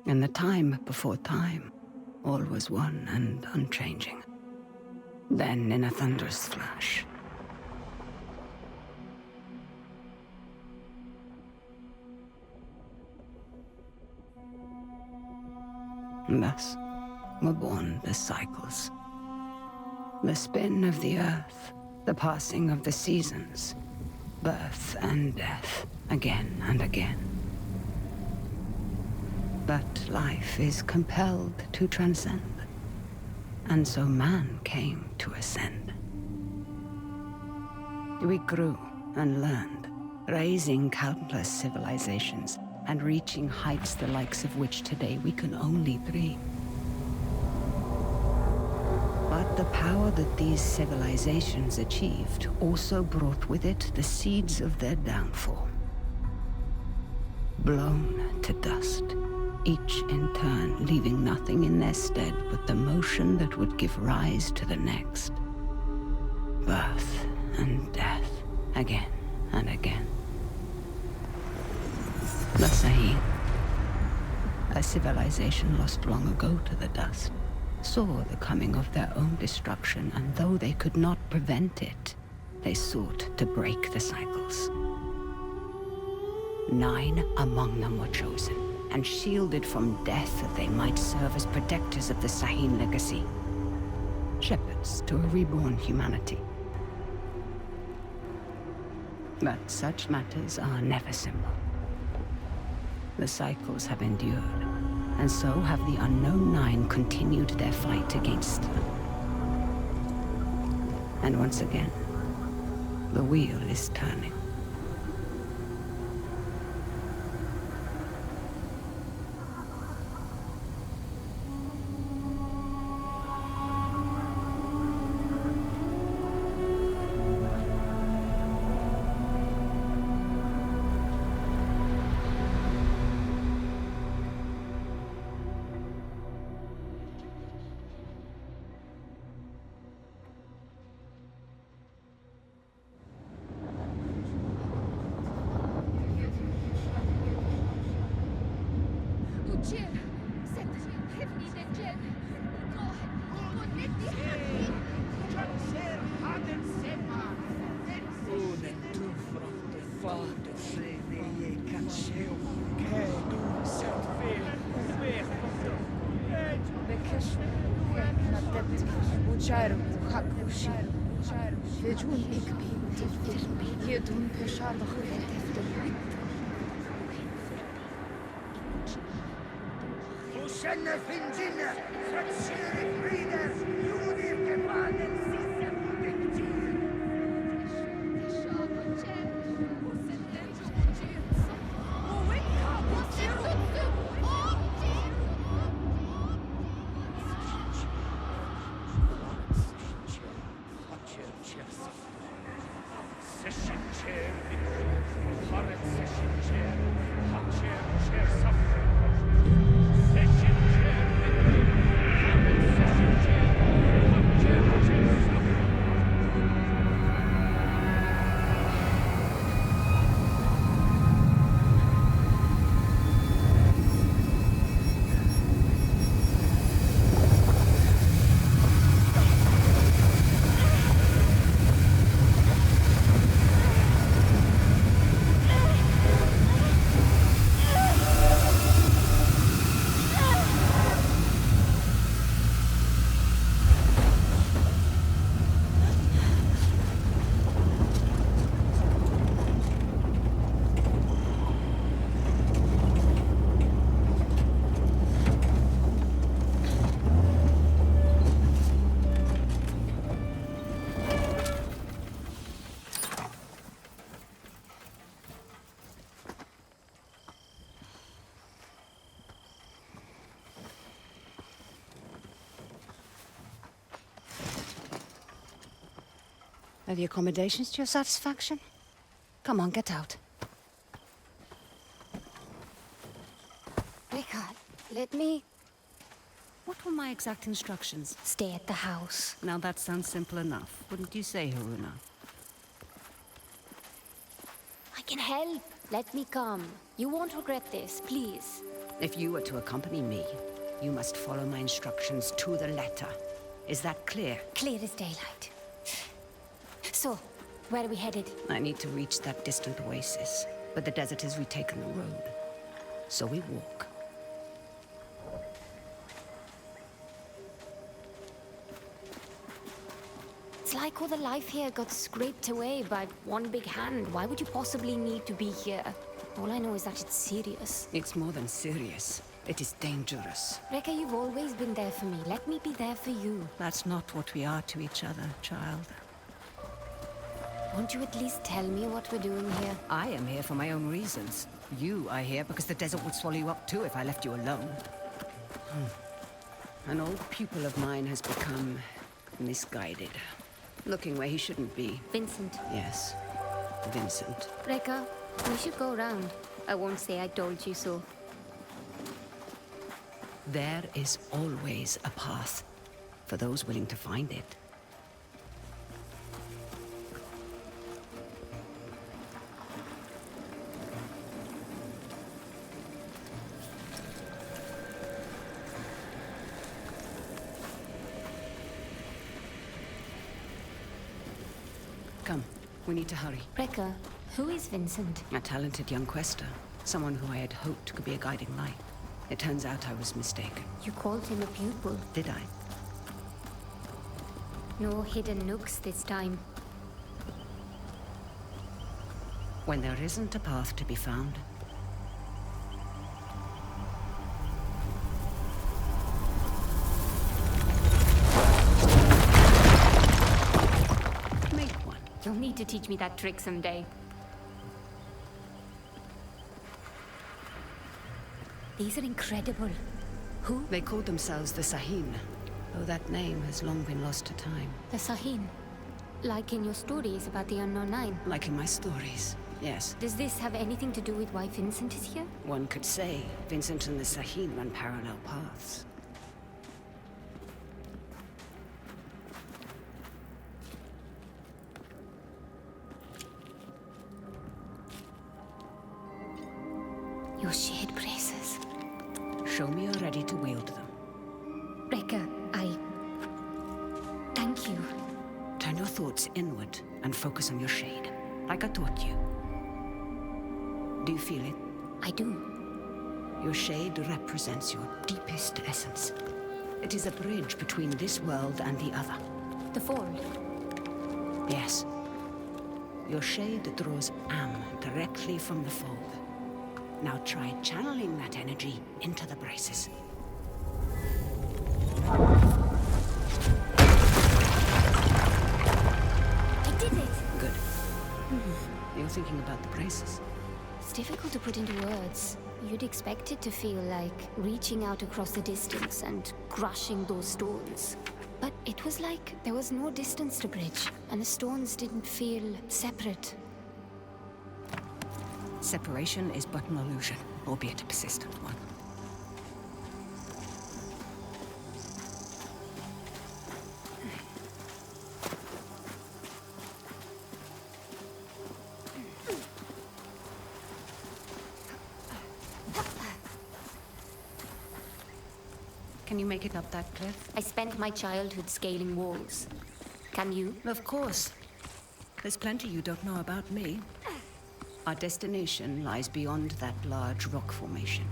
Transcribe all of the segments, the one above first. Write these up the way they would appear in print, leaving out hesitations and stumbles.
In the time before time, all was one and unchanging. Then, in a thunderous flash, thus were born the cycles. The spin of the earth, the passing of the seasons, birth and death, again and again. But life is compelled to transcend, and so man came to ascend. We grew and learned, raising countless civilizations and reaching heights the likes of which today we can only dream. But the power that these civilizations achieved also brought with it the seeds of their downfall. Blown to dust, each in turn leaving nothing in their stead but the motion that would give rise to the next. Birth and death, again and again. The Sahine, a civilization lost long ago to the dust, saw the coming of their own destruction, and though they could not prevent it, they sought to break the cycles. 9 among them were chosen, and shielded from death that they might serve as protectors of the Sahine legacy. Shepherds to a reborn humanity. But such matters are never simple. The cycles have endured, and so have the unknown 9 continued their fight against them. And once again, the wheel is turning. Are the accommodations to your satisfaction? Come on, get out. Rika, let me... What were my exact instructions? Stay at the house. Now that sounds simple enough, wouldn't you say, Haroona? I can help. Let me come. You won't regret this, please. If you are to accompany me, you must follow my instructions to the letter. Is that clear? Clear as daylight. So, where are we headed? I need to reach that distant oasis, but the desert has retaken the road. So we walk. It's like all the life here got scraped away by one big hand. Why would you possibly need to be here? All I know is that it's serious. It's more than serious. It is dangerous. Rekka, you've always been there for me. Let me be there for you. That's not what we are to each other, child. Won't you at least tell me what we're doing here? I am here for my own reasons. You are here because the desert would swallow you up too if I left you alone. An old pupil of mine has become misguided. Looking where he shouldn't be. Vincent. Yes, Vincent. Rekka, we should go around. I won't say I told you so. There is always a path for those willing to find it. Come, we need to hurry. Rekka, who is Vincent? A talented young Quaestor. Someone who I had hoped could be a guiding light. It turns out I was mistaken. You called him a pupil. Did I? No hidden nooks this time. When there isn't a path to be found. Make one. You'll need to teach me that trick someday. These are incredible. Who? They called themselves the Sahin, though that name has long been lost to time. The Sahin. Like in your stories about the Unknown Nine. Like in my stories, yes. Does this have anything to do with why Vincent is here? One could say Vincent and the Sahin run parallel paths. Your shared braces. Show me you're ready to wield them. Rekka, thank you. Turn your thoughts inward and focus on your shade, like I taught you. Do you feel it? I do. Your shade represents your deepest essence. It is a bridge between this world and the other. The Fold. Yes. Your shade draws Am directly from the fold. Now try channeling that energy into the braces. I did it! Good. You're thinking about the braces. It's difficult to put into words. You'd expect it to feel like reaching out across the distance and crushing those stones. But it was like there was no distance to bridge, and the stones didn't feel separate. Separation is but an illusion, albeit a persistent one. Can you make it up that cliff? I spent my childhood scaling walls. Can you? Of course. There's plenty you don't know about me. Our destination lies beyond that large rock formation.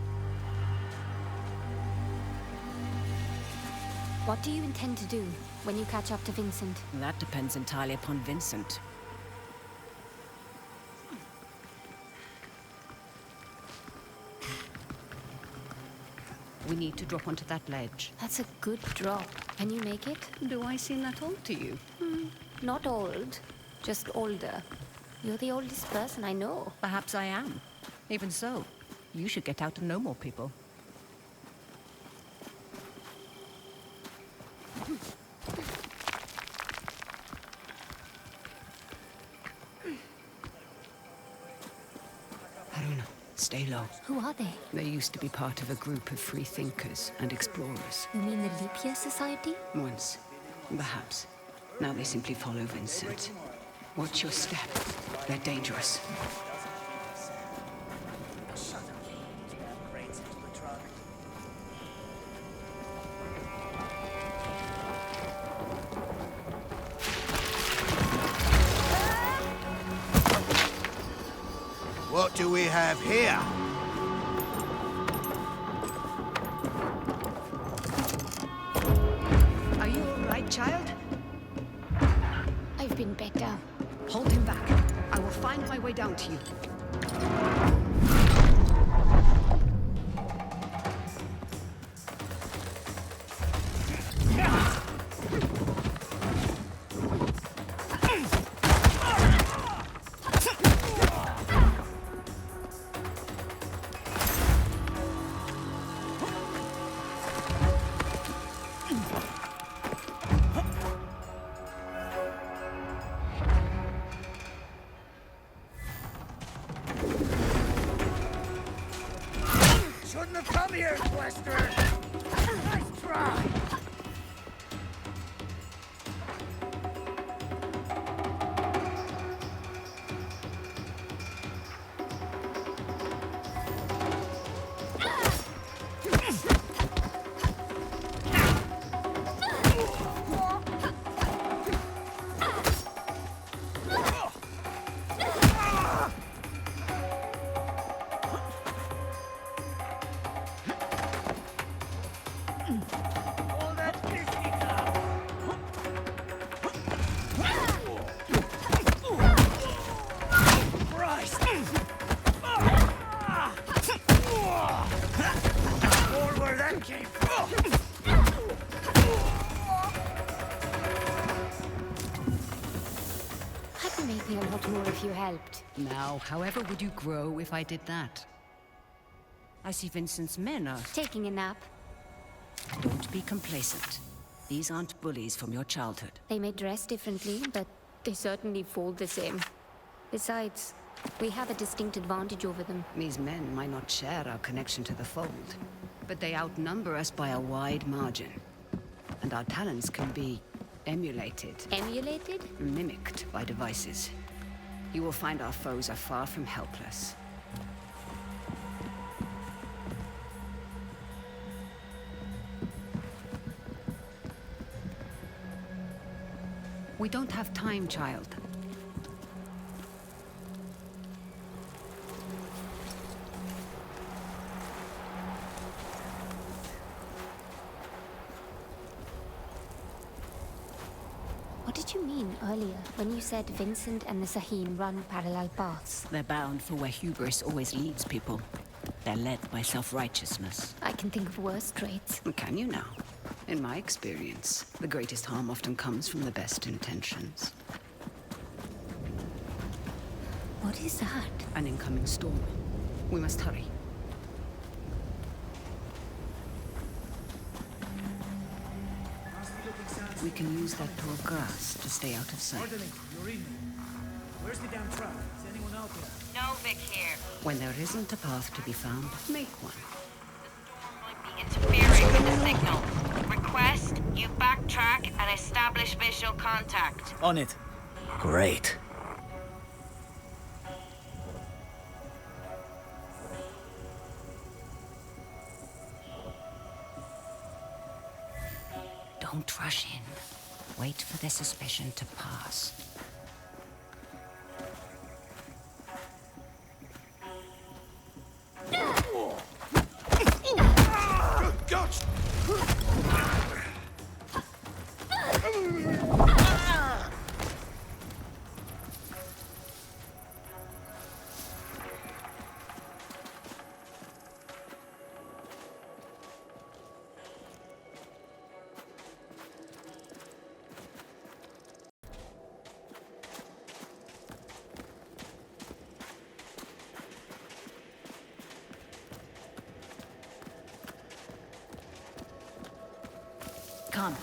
What do you intend to do when you catch up to Vincent? That depends entirely upon Vincent. We need to drop onto that ledge. That's a good drop. Can you make it? Do I seem that old to you? Not old, just older. You're the oldest person I know. Perhaps I am. Even so, you should get out and know more people. Haroona, stay low. Who are they? They used to be part of a group of free thinkers and explorers. You mean the Leap Year Society? Once, perhaps. Now they simply follow Vincent. Watch your step. They're dangerous. What do we have here? Are you all right, child? I've been better. Hold him back. I will find my way down to you. Shouldn't have come here, Quaestor! Nice try! All that whiskey now! Christ! More where that came from! I'd be making a lot more if you helped. Now, however would you grow if I did that? I see Vincent's men are... Taking a nap. Don't be complacent. These aren't bullies from your childhood. They may dress differently, but they certainly fall the same. Besides, we have a distinct advantage over them. These men might not share our connection to the fold, but they outnumber us by a wide margin. And our talents can be emulated, Emulated? mimicked by devices. You will find our foes are far from helpless. We don't have time, child. What did you mean earlier when you said Vincent and the Saheen run parallel paths? They're bound for where hubris always leads people. They're led by self-righteousness. I can think of worse traits. Can you now? In my experience, the greatest harm often comes from the best intentions. What is that? An incoming storm. We must hurry. We can use that tall grass to stay out of sight. Orderly, you're in. Where's the damn truck? Is anyone out there? No, Vic here. When there isn't a path to be found, make one. The storm might be interfering with the signal. Request you backtrack and establish visual contact. On it. Great. Don't rush in. Wait for their suspicion to pass. Gotcha! Come.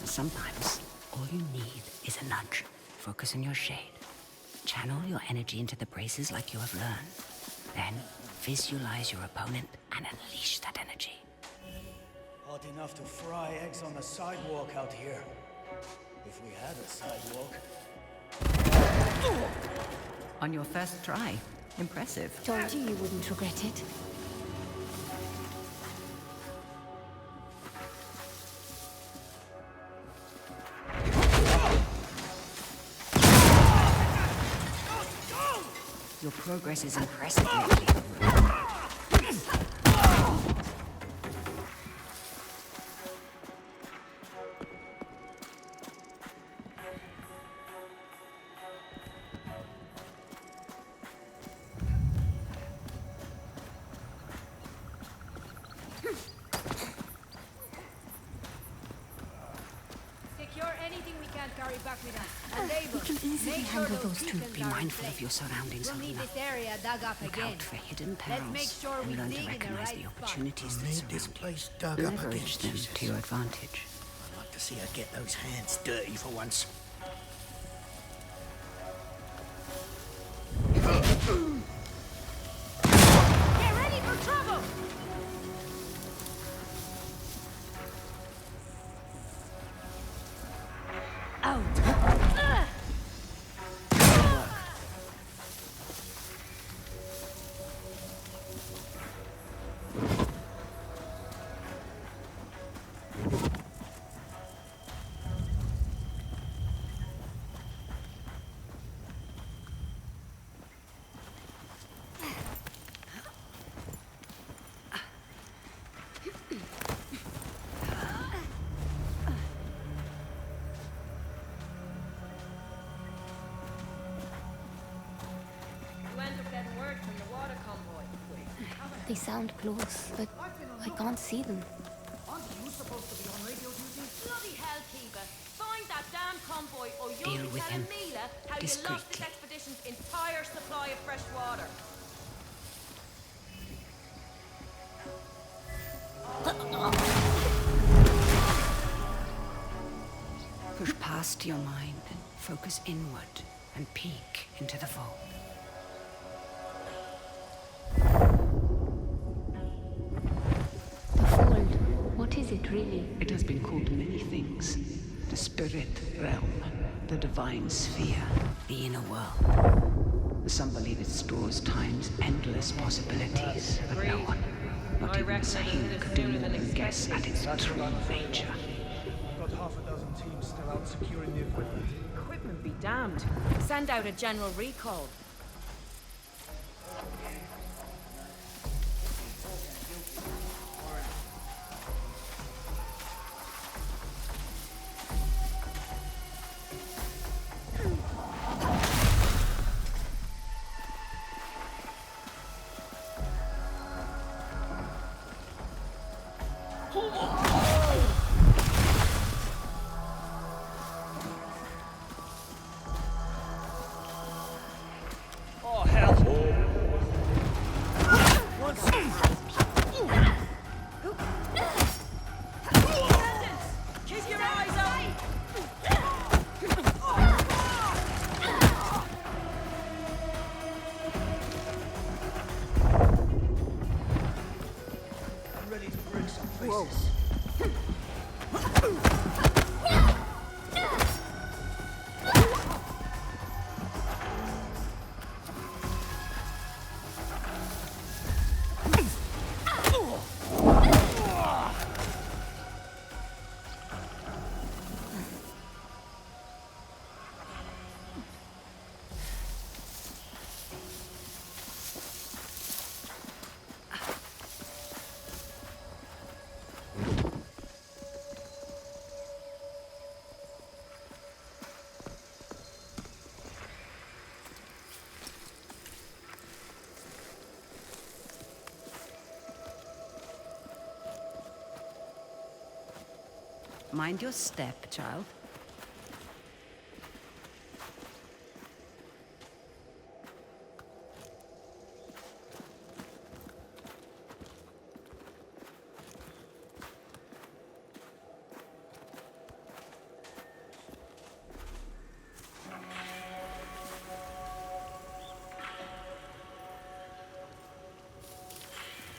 Sometimes, all you need is a nudge. Focus on your shade. Channel your energy into the braces like you have learned. Then, visualize your opponent and unleash that energy. Hot enough to fry eggs on the sidewalk out here. If we had a sidewalk. On your first try. Impressive. Told you wouldn't regret it. Your progress is impressive lately. Secure anything we can carry back with us. And labor. We can easily Make sure handle those those two. beacons Be are in mindful of place. your surroundings, We'll need Haroona. this area dug up Look again. out for hidden Let's perils make sure we and learn dig to in the recognize right the spot. opportunities I that need this surround you. place dug up again, Leverage them Jesus. to your advantage. I'd like to see her get those hands dirty for once. Get ready for trouble! They sound close, but I can't see them. Aren't you supposed to be on radio duty? Bloody hellkeeper! Find that damn convoy or Deal you'll be with telling him Mila how you lost this discreetly. expedition's entire supply of fresh water. Push past your mind and focus inward and peek into the vault. The fold. What is it really? It has been called many things. The spirit realm, the divine sphere, the inner world. Some believe it stores time's endless possibilities, but no one, not even the Sahim, could do more than guess at its true nature. Got half a dozen teams still out securing the equipment. Equipment be damned. Send out a general recall. Oh, hell! Keep your eyes open! I'm ready to break some faces. Mind your step, child.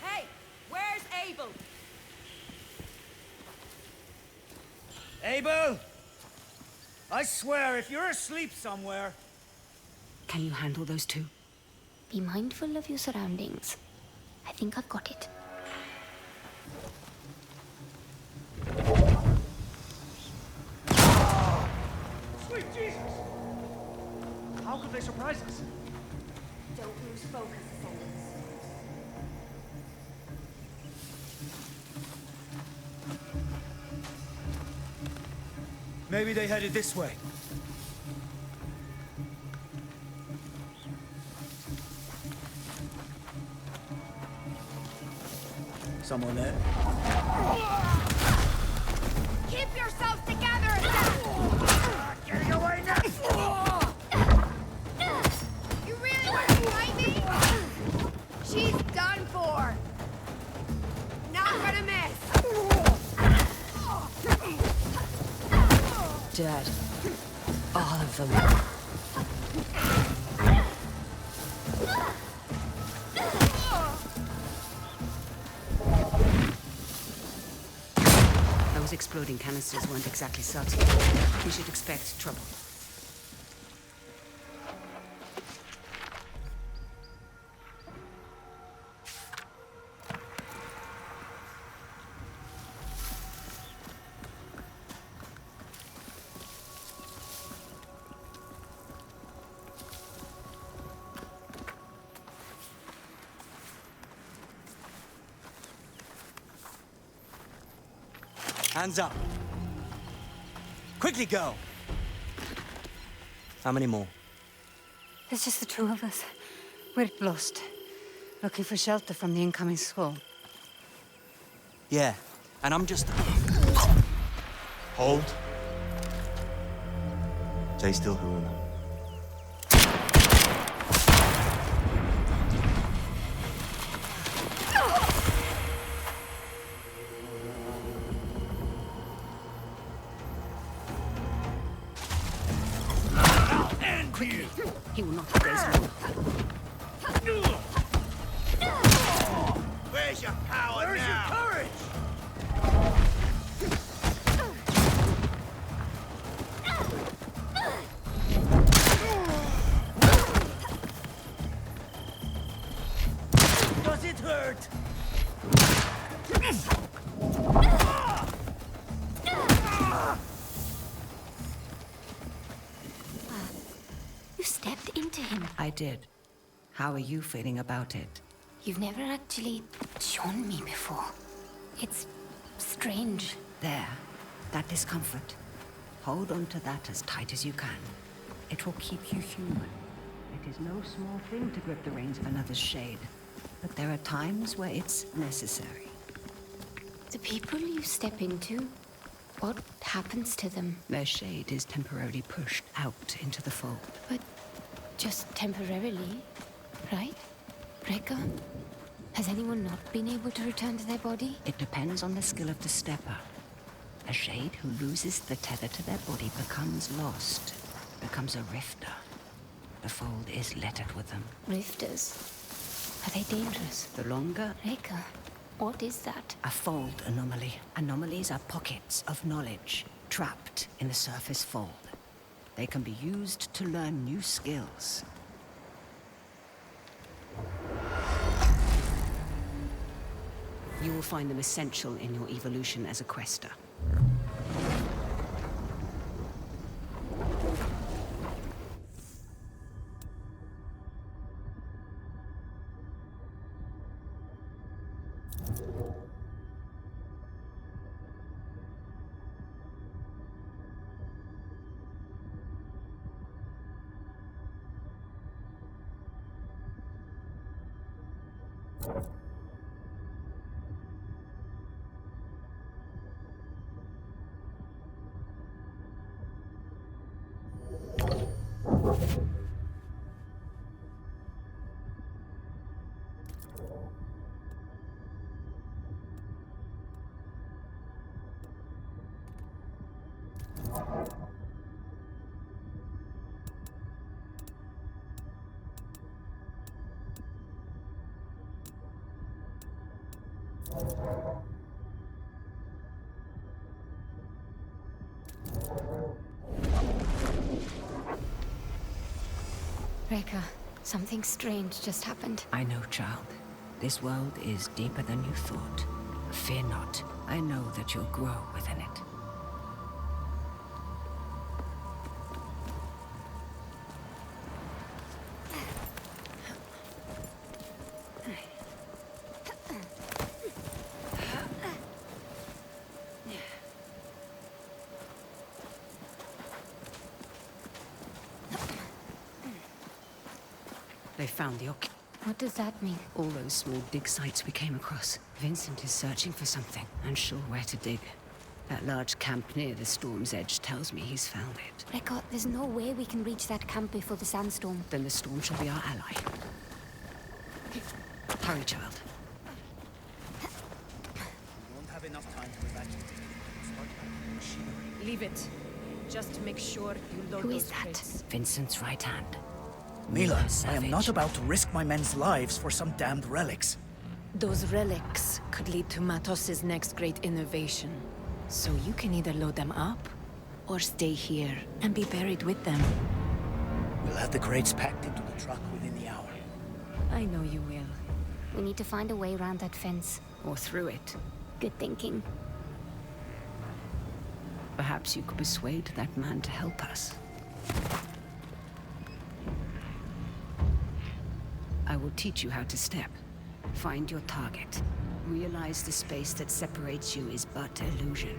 Hey, where's Abel? Abel! I swear, if you're asleep somewhere... Can you handle those two? Be mindful of your surroundings. I think I've got it. Sweet Jesus! How could they surprise us? Don't lose focus, Ascendants. Maybe they headed this way. Someone there? Keep yourselves together, Ascendants! Getting away now! You really want to fight me? She's done for. Not gonna miss. Dead. All of them. Those exploding canisters weren't exactly subtle. We should expect trouble. Hands up. Quickly go. How many more? There's just the two of us. We're lost. Looking for shelter from the incoming squall. Yeah, and I'm just... Hold. Stay still, Haroona. He will not embrace me. Where's your power Where's now? your courage? Does it hurt? You stepped into him. I did. How are you feeling about it? You've never actually shown me before. It's strange. There. That discomfort. Hold on to that as tight as you can. It will keep you human. It is no small thing to grip the reins of another's shade. But there are times where it's necessary. The people you step into, what happens to them? Their shade is temporarily pushed out into the fold. But just temporarily, right? Rekka? Has anyone not been able to return to their body? It depends on the skill of the stepper. A shade who loses the tether to their body becomes lost, becomes a rifter. The fold is littered with them. Rifters. Are they dangerous? The longer, Rekka, what is that? a fold anomaly. Anomalies are pockets of knowledge trapped in the surface fold. They can be used to learn new skills. You will find them essential in your evolution as a Quaestor. Rekka, something strange just happened. I know, child. This world is deeper than you thought. Fear not. I know that you'll grow within it. They found the What does that mean? all those small dig sites we came across. Vincent is searching for something, unsure where to dig. That large camp near the storm's edge tells me he's found it. Rekka, there's no way we can reach that camp before the sandstorm. Then the storm shall be our ally. Hurry, child. We won't have enough time to evacuate. Start back machinery. Leave it. Just make sure you load Who is those that? crates. Vincent's right hand. Mila, I am Savage. not about to risk my men's lives for some damned relics. Those relics could lead to Matos's next great innovation. So you can either load them up, or stay here and be buried with them. We'll have the crates packed into the truck within the hour. I know you will. We need to find a way around that fence. Or through it. Good thinking. Perhaps you could persuade that man to help us. I will teach you how to step. Find your target. Realize the space that separates you is but illusion.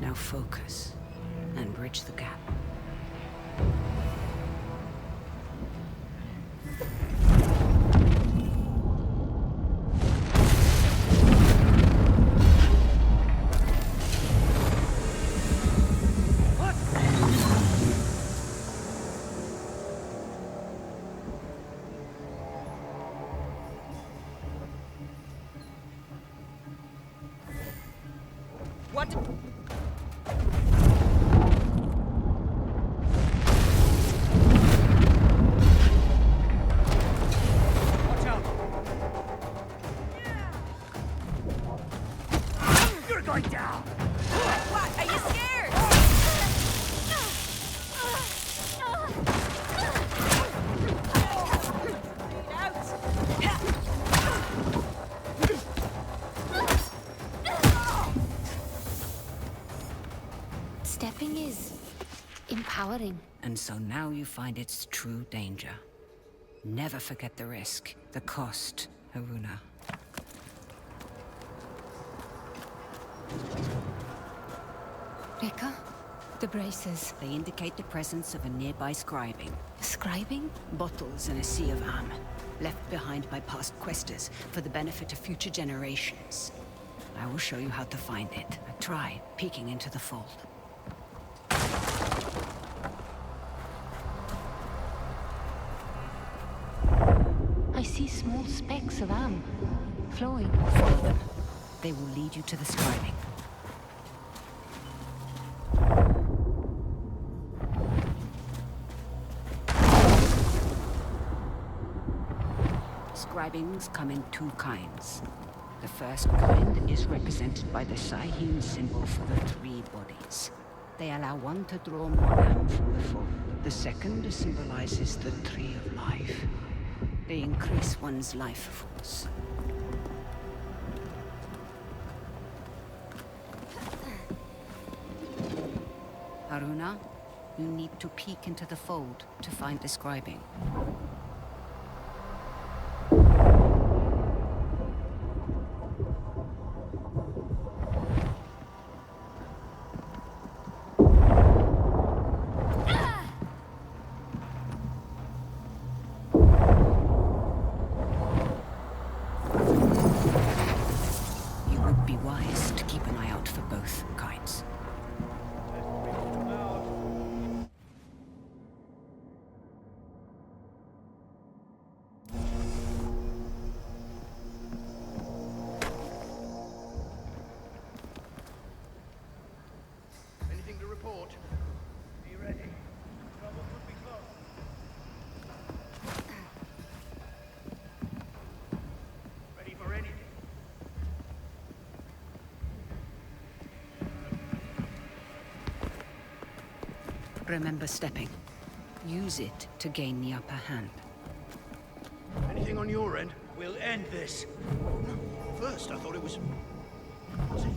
Now focus and bridge the gap. What? Watch out! You're going down! What? Are you scared? Stepping is empowering. And so now you find its true danger. Never forget the risk, the cost, Haroona. Rekka, the braces. They indicate the presence of a nearby scribing. Scribing? Bottles in a sea of am, left behind by past questers for the benefit of future generations. I will show you how to find it. Try peeking into the fold. I see small specks of am flowing. Follow them. They will lead you to the scribing. Scribings come in two kinds. The first kind is represented by the Sahim symbol for the three bodies. They allow one to draw more am from the fold. The second symbolizes the tree of life. They increase one's life force. Haroona, you need to peek into the fold to find the scribing. You would be wise to keep an eye out for both kinds. Anything to report? Be ready. Trouble could be close. Ready for anything. Remember stepping. Use it to gain the upper hand. Anything on your end? We'll end this. No, first I thought it was... Was it?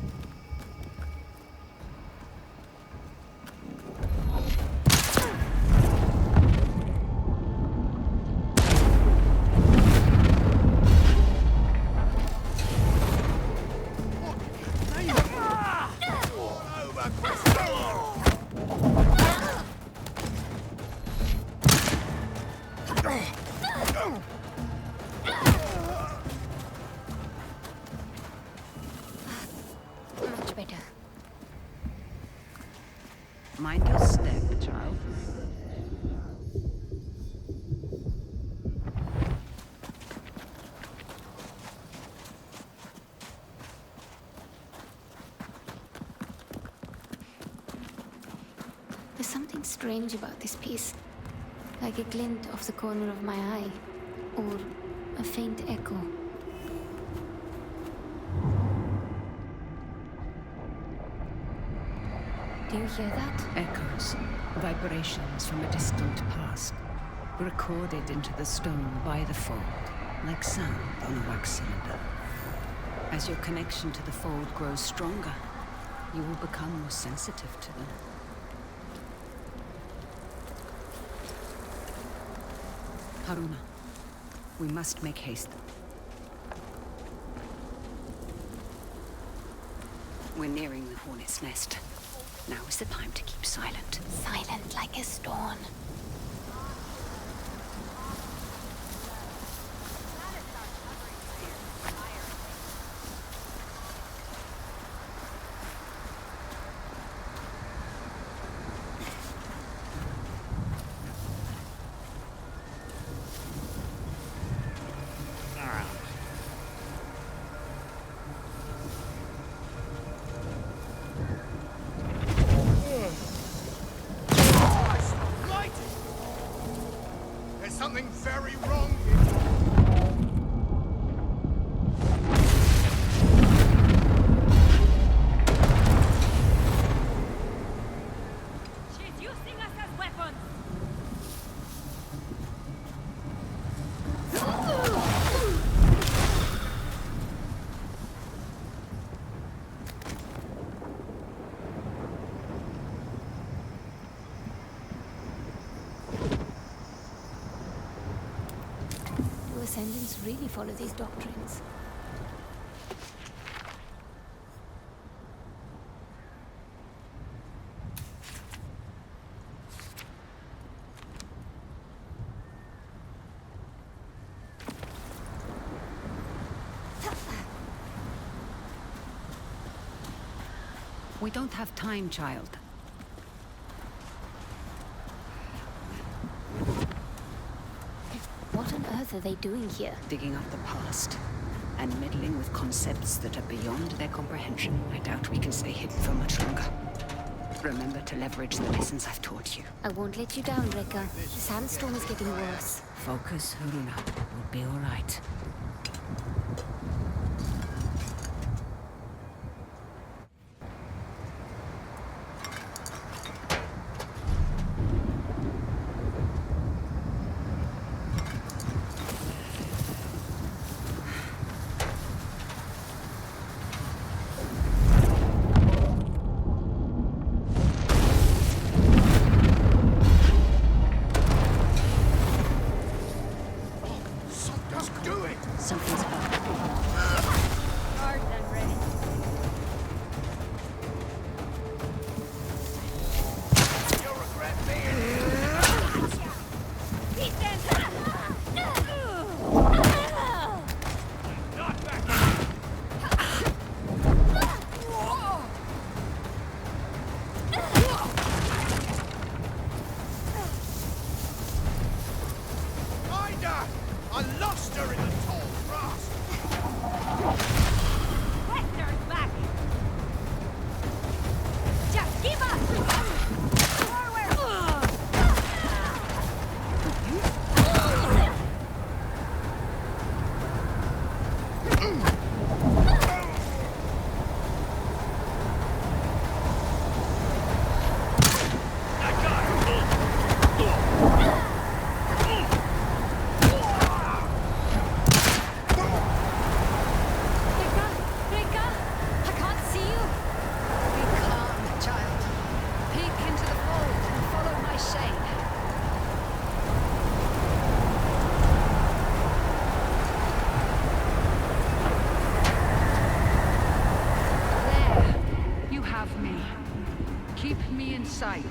Over, Quaestor! something strange about this piece. Like a glint off the corner of my eye. Or a faint echo. Do you hear that? Echoes, vibrations from a distant past, recorded into the stone by the fold, like sound on a wax cylinder. As your connection to the fold grows stronger, you will become more sensitive to them. Haroona, we must make haste. We're nearing the hornet's nest. Now is the time to keep silent. Silent like a stone. Something very wrong here. She's using us as weapons. Ascendants really follow these doctrines. We don't have time, child. What on earth are they doing here? Digging up the past and meddling with concepts that are beyond their comprehension. I doubt we can stay hidden for much longer. Remember to leverage the lessons I've taught you. I won't let you down, Rekka. The sandstorm is getting worse. Focus, Haroona. We'll be all right. Something's up. Guard them, Ray. You'll regret being here. Beat them! Not back. Ida! I lost her in the tall grass. Quaestor's back! Just give up! Forward! Rekka! I can't see you! Be calm, child. Peek into the fold and follow my shade. There. You have me. Keep me in sight.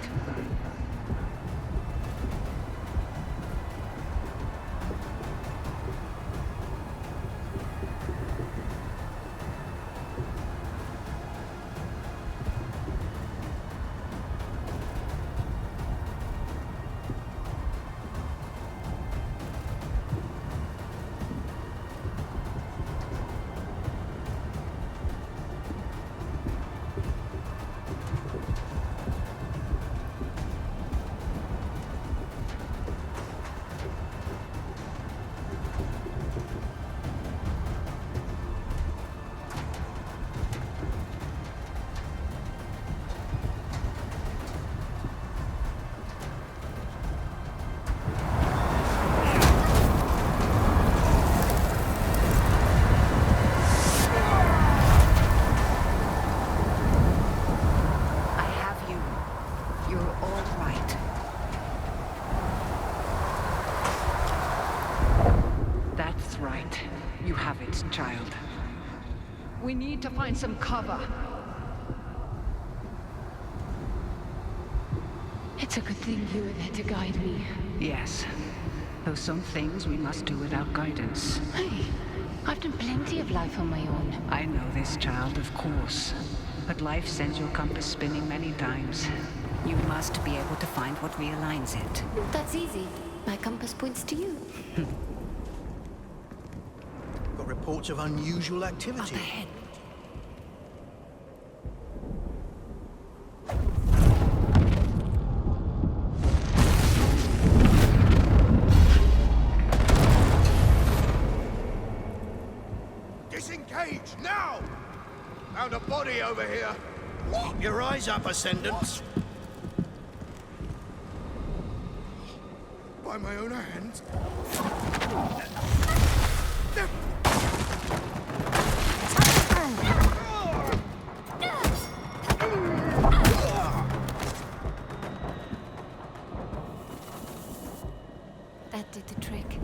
right. You have it, child. We need to find some cover. It's a good thing you were there to guide me. Yes. Though some things we must do without guidance. Hey, I've done plenty of life on my own. I know this, child, of course. But life sends your compass spinning many times. You must be able to find what realigns it. That's easy. My compass points to you. Got reports of unusual activity. Up ahead. Disengage, now! Found a body over here. What? Your eyes up, Ascendants. By my own hands. That did the trick.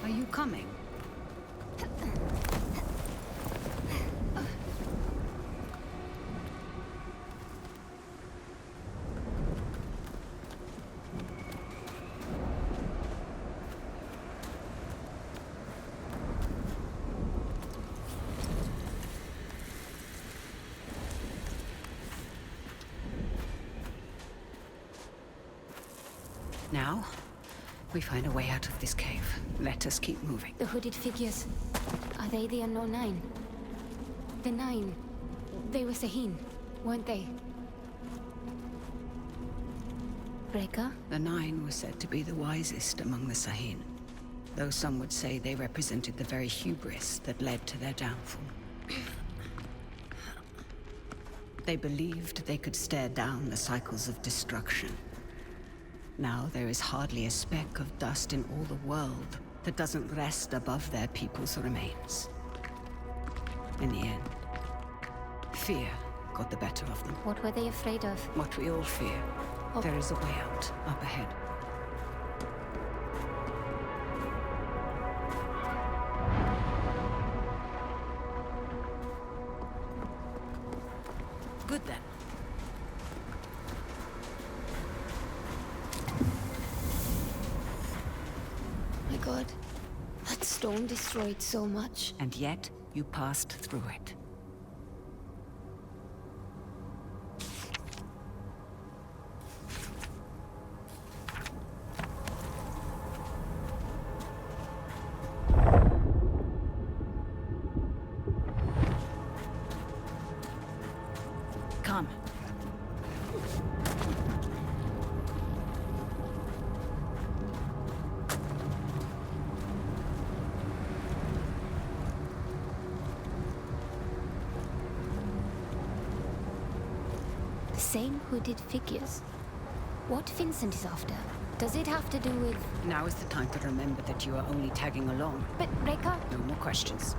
Are you coming? Now, we find a way out of this cave. Let us keep moving. The hooded figures. Are they the unknown nine? The nine. They were Sahin, weren't they? Breaker? The Nine was said to be the wisest among the Sahin. Though some would say they represented the very hubris that led to their downfall. They believed they could stare down the cycles of destruction. Now there is hardly a speck of dust in all the world that doesn't rest above their people's remains. In the end, fear got the better of them. What were they afraid of? What we all fear. Oh. There is a way out, up ahead. Good then. My god. That storm destroyed so much. And yet, you passed through it. Come. The same hooded figures. What Vincent is after? Does it have to do with... Now is the time to remember that you are only tagging along. But, Reka... No more questions.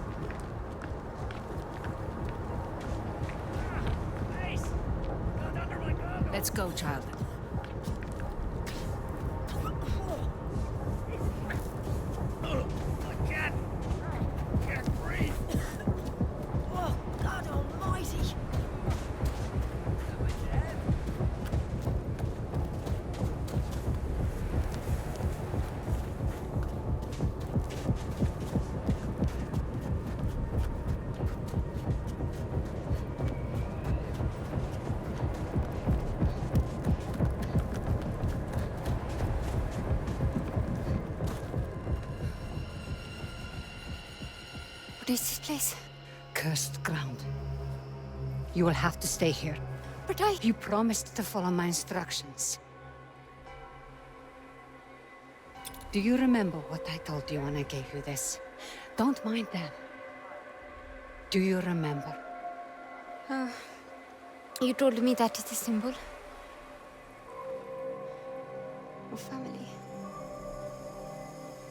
Let's go, child. I can't breathe. Oh, God almighty! What is this place? Cursed ground. You will have to stay here. But I... You promised to follow my instructions. Do you remember what I told you when I gave you this? Don't mind them. Do you remember? You told me that is the symbol of family.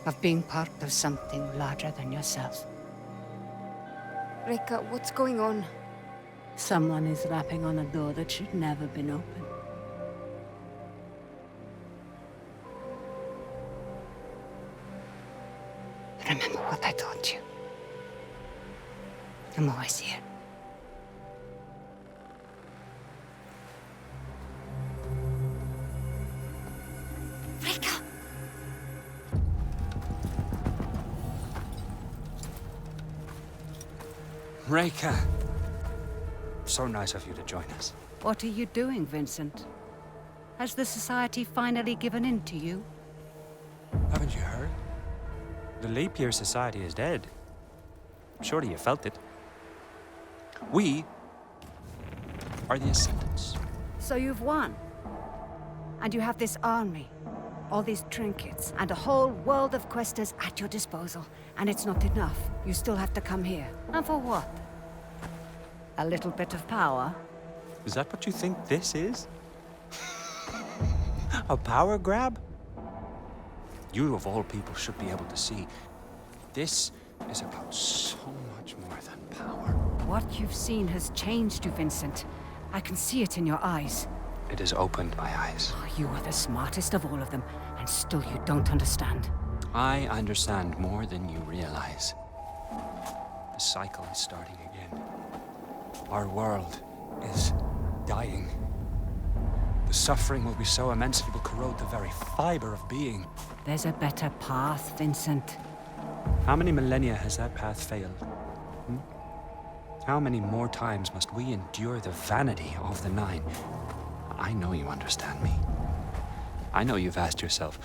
Of being part of something larger than yourself. Reka, what's going on? Someone is rapping on a door that should never been opened. Remember what I taught you. I'm always here. Reka! Reka! So nice of you to join us. What are you doing, Vincent? Has the Society finally given in to you? Haven't you heard? The Leap Year Society is dead. Surely you felt it. We are the Ascendants. So you've won. And you have this army, all these trinkets, and a whole world of Quaestors at your disposal. And it's not enough. You still have to come here. And for what? A little bit of power? Is that what you think this is? A power grab? You, of all people, should be able to see. This is about so much more than power. What you've seen has changed you, Vincent. I can see it in your eyes. It has opened my eyes. Oh, you are the smartest of all of them, and still you don't understand. I understand more than you realize. The cycle is starting again. Our world is dying. The suffering will be so immense it will corrode the very fiber of being. There's a better path, Vincent. How many millennia has that path failed? How many more times must we endure the vanity of the Nine? I know you understand me. I know you've asked yourself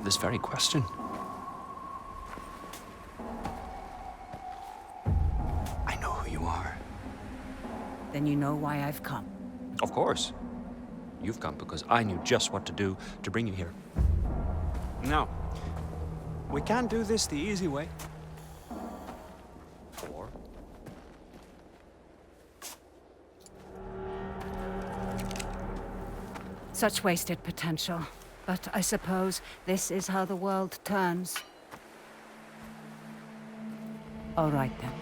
this very question. I know who you are. Then you know why I've come. Of course. You've come because I knew just what to do to bring you here. Now, We can't do this the easy way. Or... Such wasted potential. But I suppose this is how the world turns. All right, then.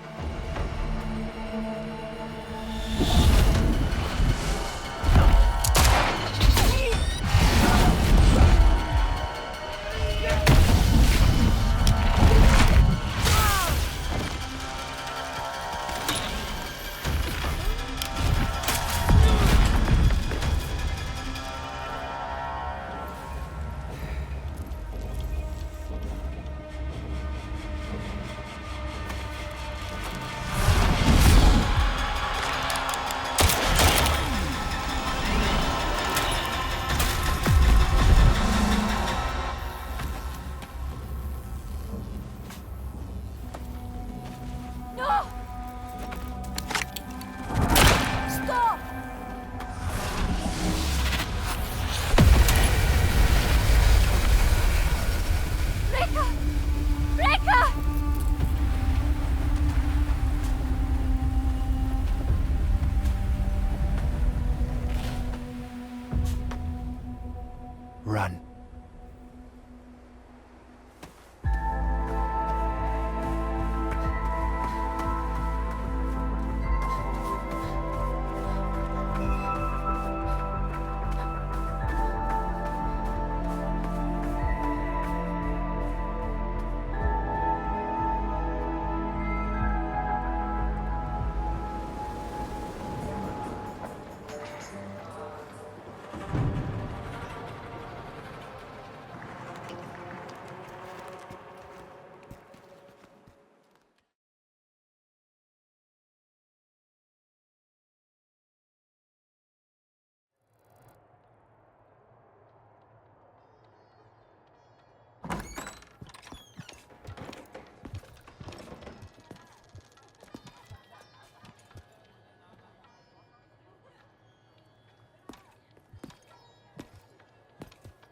Run.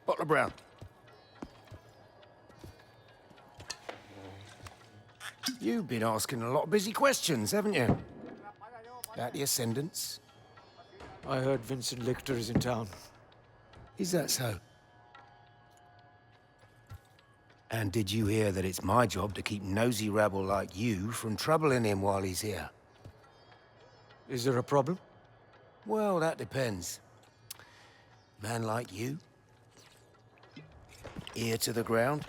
Butler Brown. You've been asking a lot of busy questions, haven't you? About the Ascendants. I heard Vincent Lichter is in town. Is that so? And did you hear that it's my job to keep nosy rabble like you from troubling him while he's here? Is there a problem? Well, that depends. Man like you, ear to the ground,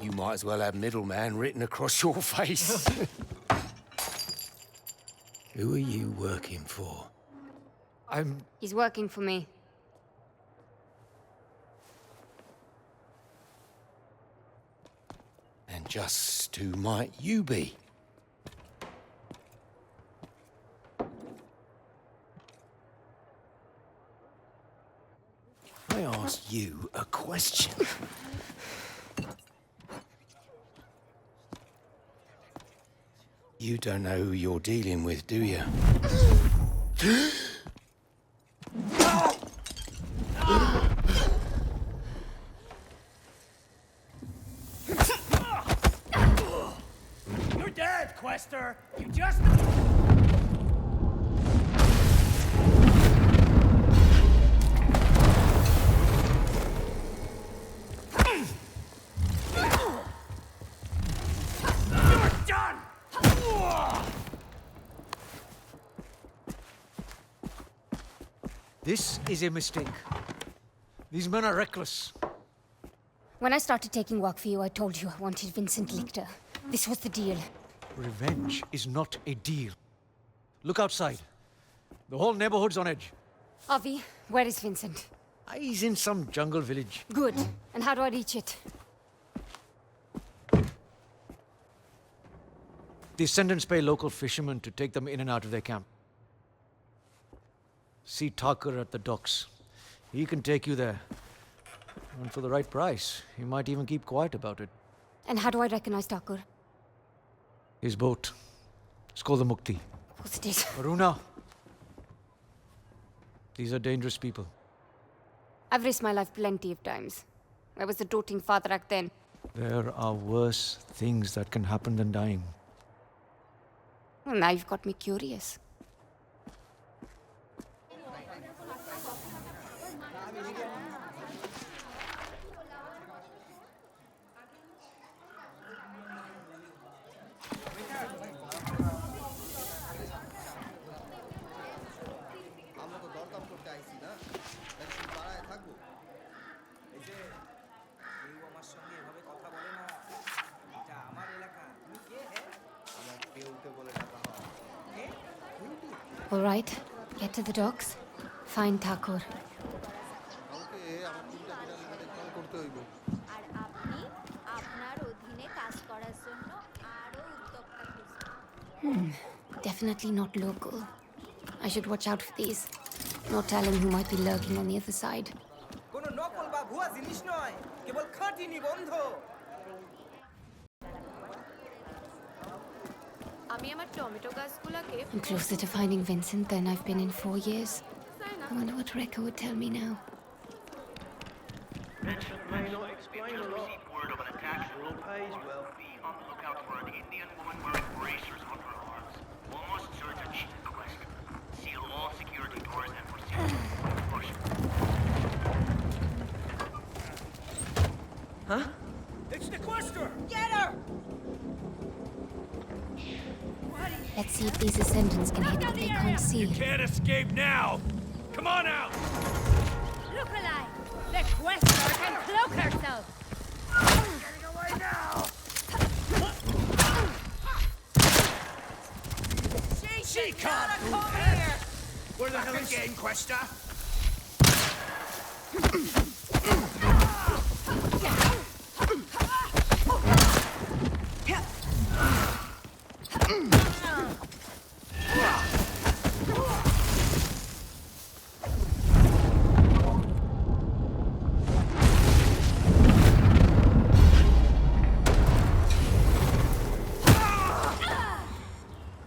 you might as well have middleman written across your face. Who are you working for? He's working for me. And just who might you be? I asked you a question. You don't know who you're dealing with, do you? You're dead, Quaestor! You just... This is a mistake. These men are reckless. When I started taking work for you, I told you I wanted Vincent Lichter. This was the deal. Revenge is not a deal. Look outside. The whole neighborhood's on edge. Avi, where is Vincent? He's in some jungle village. Good. And how do I reach it? The Ascendants pay local fishermen to take them in and out of their camp. See Tucker at the docks. He can take you there. And for the right price, he might even keep quiet about it. And how do I recognize Tucker? His boat. It's called the Mukti. Of course it is. Haroona. These are dangerous people. I've risked my life plenty of times. I was a doting father back then. There are worse things that can happen than dying. Well, now you've got me curious. All right, get to the docks. Find Thakur. Definitely not local. I should watch out for these. No telling who might be lurking on the other side. I'm closer to finding Vincent than I've been in 4 years. I wonder what Rekka would tell me now. Vincent may not explain a lot. Word of an attack pays well. Be on the lookout for an Indian woman wearing bracers on her arms. Almost certain she's a Quaestor. Seal all security doors and proceed. Push. Huh? It's the Quaestor! Get her! Let's see if these ascendants can hit what they can't see. You can't escape now! Come on out! Look alive! The Quaestor can cloak herself! Getting away now! She can't come here! Where the hell is again, Quaestor?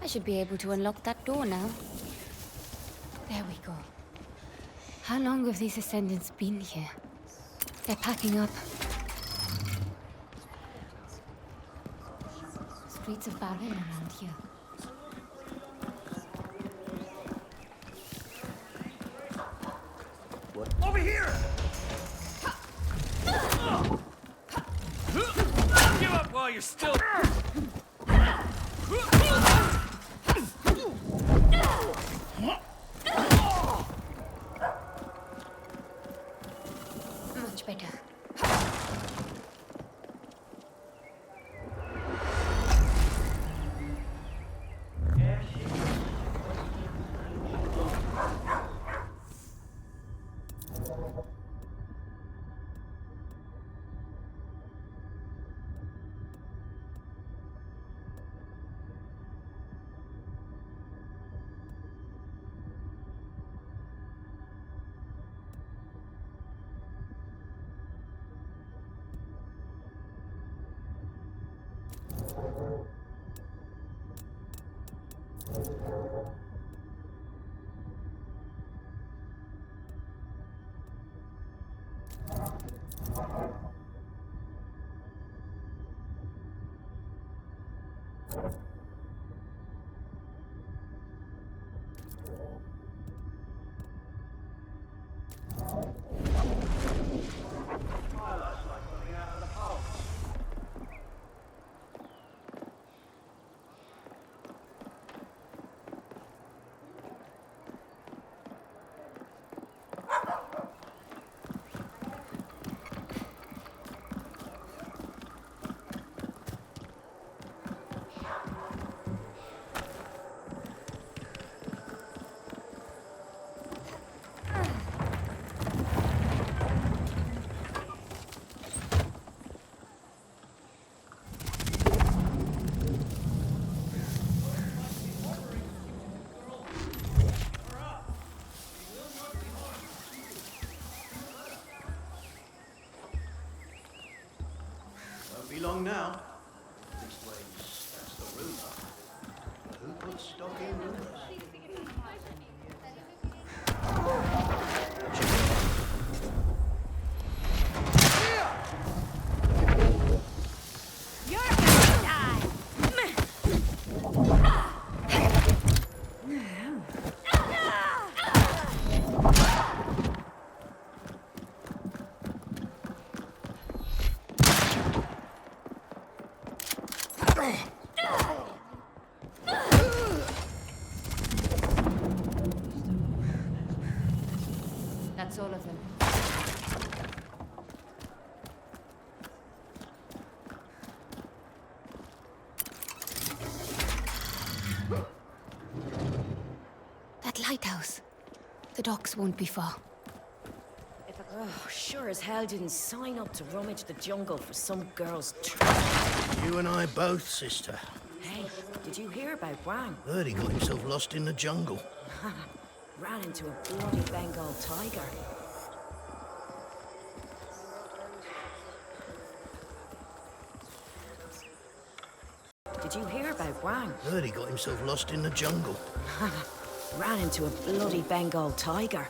I should be able to unlock that door now. There we go. How long have these ascendants been here? They're packing up. Streets of Barren around here. What? Over here! Give up while you're still... Much better. That lighthouse. The docks won't be far. Oh, sure as hell didn't sign up to rummage the jungle for some girl's treasure. You and I both, sister. Hey, did you hear about Wang? Heard he got himself lost in the jungle. Ran into a bloody Bengal tiger. Did you hear about Wang? Heard he got himself lost in the jungle. Ran into a bloody Bengal tiger.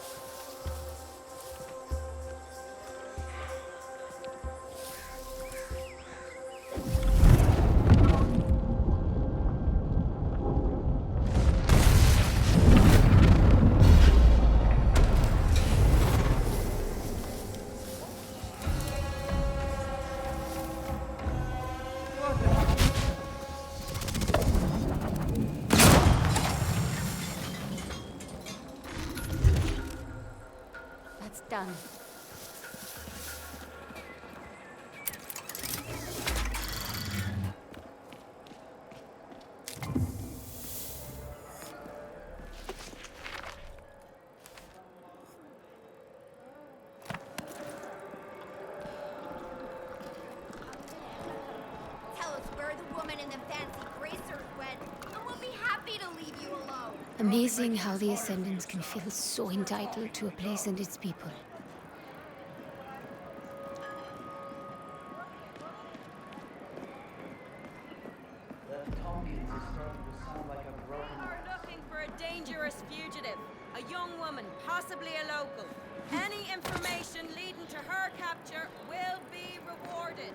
That's done. Tell us where the woman and the fancy bracers went, and we'll be happy to leave you alone. Amazing how the Ascendants can feel so entitled to a place and its people. We're looking for a dangerous fugitive. A young woman, possibly a local. Any information leading to her capture will be rewarded.